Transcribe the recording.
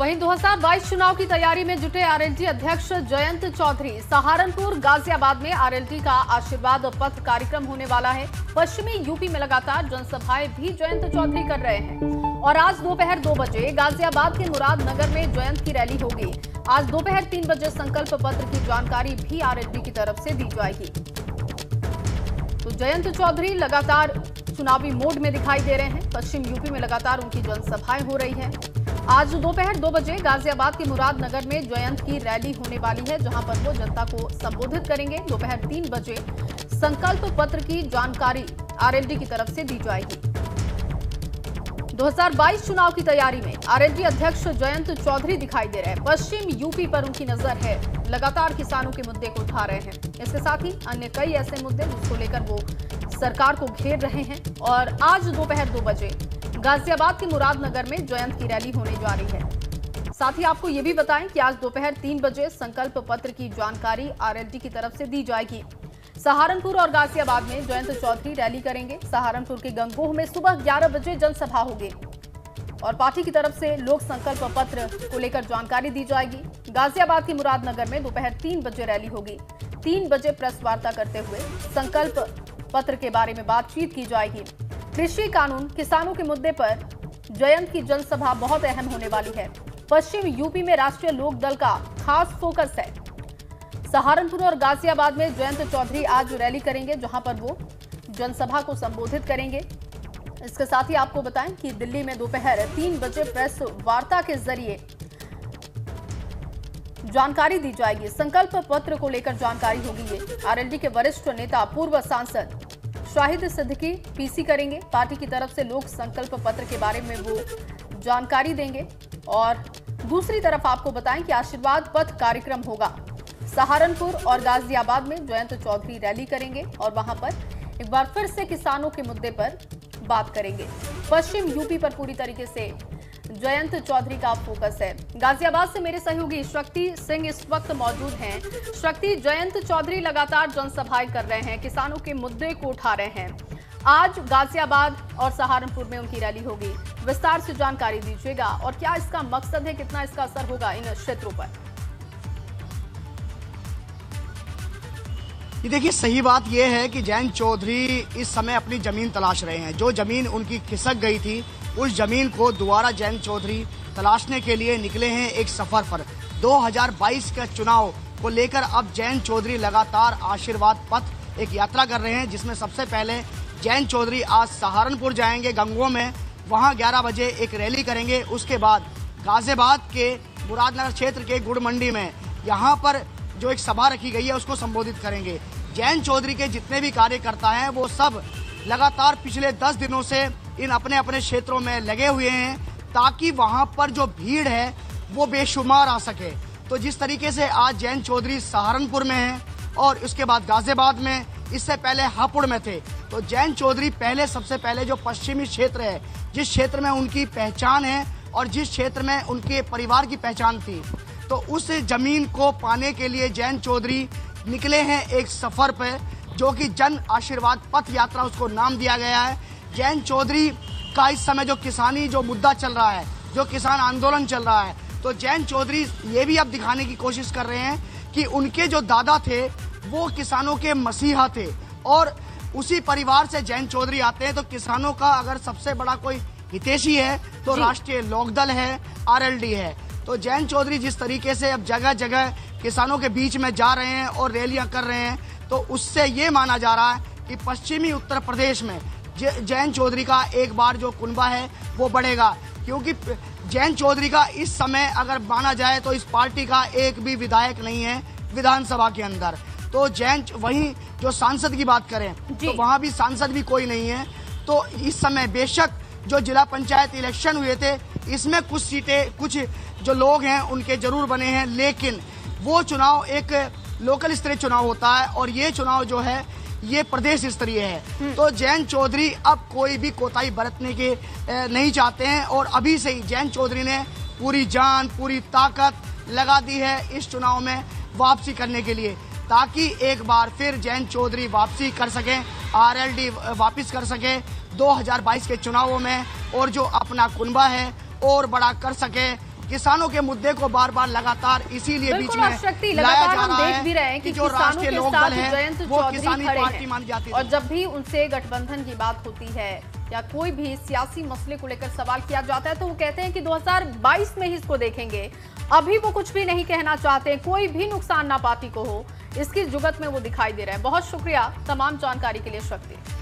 वहीं 2022 चुनाव की तैयारी में जुटे आरएलडी अध्यक्ष जयंत चौधरी। सहारनपुर गाजियाबाद में आरएलडी का आशीर्वाद पथ कार्यक्रम होने वाला है। पश्चिमी यूपी में लगातार जनसभाएं भी जयंत चौधरी कर रहे हैं और आज दोपहर 2 बजे गाजियाबाद के मुरादनगर में जयंत की रैली होगी। आज दोपहर 3 बजे संकल्प पत्र की जानकारी भी आरएलडी की तरफ से दी जाएगी। तो जयंत चौधरी लगातार चुनावी मोड में दिखाई दे रहे हैं। पश्चिम यूपी में लगातार उनकी जनसभाएं हो रही हैं। आज दोपहर 2 बजे गाजियाबाद के मुरादनगर में जयंत की रैली होने वाली है, जहां पर वो जनता को संबोधित करेंगे। दोपहर 3 बजे संकल्प पत्र की जानकारी आरएलडी की तरफ से दी जाएगी। 2022 चुनाव की तैयारी में आरएलडी अध्यक्ष जयंत चौधरी दिखाई दे रहे हैं। पश्चिम यूपी पर उनकी नजर है। लगातार किसानों के मुद्दे को उठा रहे हैं। इसके साथ ही अन्य कई ऐसे मुद्दे जिसको लेकर वो सरकार को घेर रहे हैं। और आज दोपहर 2 बजे गाजियाबाद के मुरादनगर में जयंत की रैली होने जा रही है। साथ ही आपको ये भी बताएं कि आज दोपहर 3 बजे संकल्प पत्र की जानकारी आरएलडी की तरफ से दी जाएगी। सहारनपुर और गाजियाबाद में जयंत चौधरी रैली करेंगे। सहारनपुर के गंगोह में सुबह 11 बजे जनसभा होगी और पार्टी की तरफ से लोक संकल्प पत्र को लेकर जानकारी दी जाएगी। गाजियाबाद के मुरादनगर में दोपहर 3 बजे रैली होगी। 3 बजे प्रेस वार्ता करते हुए संकल्प पत्र के बारे में बातचीत की जाएगी। कृषि कानून, किसानों के मुद्दे पर जयंत की जनसभा बहुत अहम होने वाली है। पश्चिम यूपी में राष्ट्रीय लोक दल का खास फोकस है। सहारनपुर और गाजियाबाद में जयंत चौधरी आज रैली करेंगे, जहां पर वो जनसभा को संबोधित करेंगे। इसके साथ ही आपको बताएं कि दिल्ली में दोपहर 3 बजे प्रेस वार्ता के जरिए जानकारी दी जाएगी। संकल्प पत्र को लेकर जानकारी होगी। ये आरएलडी के वरिष्ठ नेता पूर्व सांसद शाहिद सिद्दीकी पीसी करेंगे। पार्टी की तरफ से लोक संकल्प पत्र के बारे में वो जानकारी देंगे। और दूसरी तरफ आपको बताएं कि आशीर्वाद पथ कार्यक्रम होगा। सहारनपुर और गाजियाबाद में जयंत चौधरी रैली करेंगे और वहां पर एक बार फिर से किसानों के मुद्दे पर बात करेंगे। पश्चिम यूपी पर पूरी तरीके से जयंत चौधरी का फोकस है। गाजियाबाद से मेरे सहयोगी शक्ति सिंह इस वक्त मौजूद हैं। शक्ति, जयंत चौधरी लगातार जनसभाएं कर रहे हैं, किसानों के मुद्दे को उठा रहे हैं। आज गाजियाबाद और सहारनपुर में उनकी रैली होगी। विस्तार से जानकारी दीजिएगा और क्या इसका मकसद है, कितना इसका असर होगा इन क्षेत्रों पर? ये देखिए, सही बात यह है कि जयंत चौधरी इस समय अपनी जमीन तलाश रहे हैं। जो जमीन उनकी खिसक गई थी, उस जमीन को दोबारा जयंत चौधरी तलाशने के लिए निकले हैं एक सफर पर। 2022 के चुनाव को लेकर अब जयंत चौधरी लगातार आशीर्वाद पथ एक यात्रा कर रहे हैं, जिसमें सबसे पहले जयंत चौधरी आज सहारनपुर जाएंगे गंगोह में, वहां 11 बजे एक रैली करेंगे। उसके बाद गाजियाबाद के मुरादनगर क्षेत्र के गुड़ मंडी में यहाँ पर जो एक सभा रखी गई है उसको संबोधित करेंगे। जयंत चौधरी के जितने भी कार्यकर्ता हैं वो सब लगातार पिछले 10 दिनों से इन अपने अपने क्षेत्रों में लगे हुए हैं, ताकि वहां पर जो भीड़ है वो बेशुमार आ सके। तो जिस तरीके से आज जयंत चौधरी सहारनपुर में हैं और उसके बाद गाजियाबाद में, इससे पहले हापुड़ में थे, तो जयंत चौधरी पहले सबसे पहले जो पश्चिमी क्षेत्र है, जिस क्षेत्र में उनकी पहचान है और जिस क्षेत्र में उनके परिवार की पहचान थी, तो उस जमीन को पाने के लिए जयंत चौधरी निकले हैं एक सफर पे, जो कि जन आशीर्वाद पथ यात्रा उसको नाम दिया गया है। जयंत चौधरी का इस समय जो मुद्दा चल रहा है, जो किसान आंदोलन चल रहा है, तो जयंत चौधरी ये भी अब दिखाने की कोशिश कर रहे हैं कि उनके जो दादा थे वो किसानों के मसीहा थे और उसी परिवार से जयंत चौधरी आते हैं। तो किसानों का अगर सबसे बड़ा कोई हितैषी है तो राष्ट्रीय लोकदल है, आरएलडी है। तो जयंत चौधरी जिस तरीके से अब जगह जगह किसानों के बीच में जा रहे हैं और रैलियां कर रहे हैं, तो उससे ये माना जा रहा है कि पश्चिमी उत्तर प्रदेश में जयंत चौधरी का एक बार जो कुनबा है वो बढ़ेगा। क्योंकि जयंत चौधरी का इस समय अगर माना जाए तो इस पार्टी का एक भी विधायक नहीं है विधानसभा के अंदर। तो जयंत, वहीं जो सांसद की बात करें तो वहां भी सांसद भी कोई नहीं है। तो इस समय बेशक जो जिला पंचायत इलेक्शन हुए थे, इसमें कुछ सीटें, कुछ जो लोग हैं उनके जरूर बने हैं, लेकिन वो चुनाव एक लोकल स्तरीय चुनाव होता है और ये चुनाव जो है ये प्रदेश स्तरीय है। तो जयंत चौधरी अब कोई भी कोताही बरतने के नहीं चाहते हैं और अभी से ही जयंत चौधरी ने पूरी जान, पूरी ताकत लगा दी है इस चुनाव में वापसी करने के लिए, ताकि एक बार फिर जयंत चौधरी वापसी कर सकें, आरएलडी वापस कर सके 2022 के चुनावों में और जो अपना कुनबा है और बड़ा कर सके, किसानों के मुद्दे को बार बार लगातार इसीलिए बीच में शक्ति लाया लगातार जा हम रहा देख भी रहे हैं कि जो किसानों राष्ट्रीय के लोकदल साथ है जयंत वो चौधरी किसानी खड़े पार्टी हैं मानी जाती और थी। जब भी उनसे गठबंधन की बात होती है या कोई भी सियासी मसले को लेकर सवाल किया जाता है तो वो कहते हैं कि 2022 में ही इसको देखेंगे। अभी वो कुछ भी नहीं कहना चाहते, कोई भी नुकसान ना पार्टी को हो, इसकी जुगत में वो दिखाई दे रहा है। बहुत शुक्रिया तमाम जानकारी के लिए शक्ति।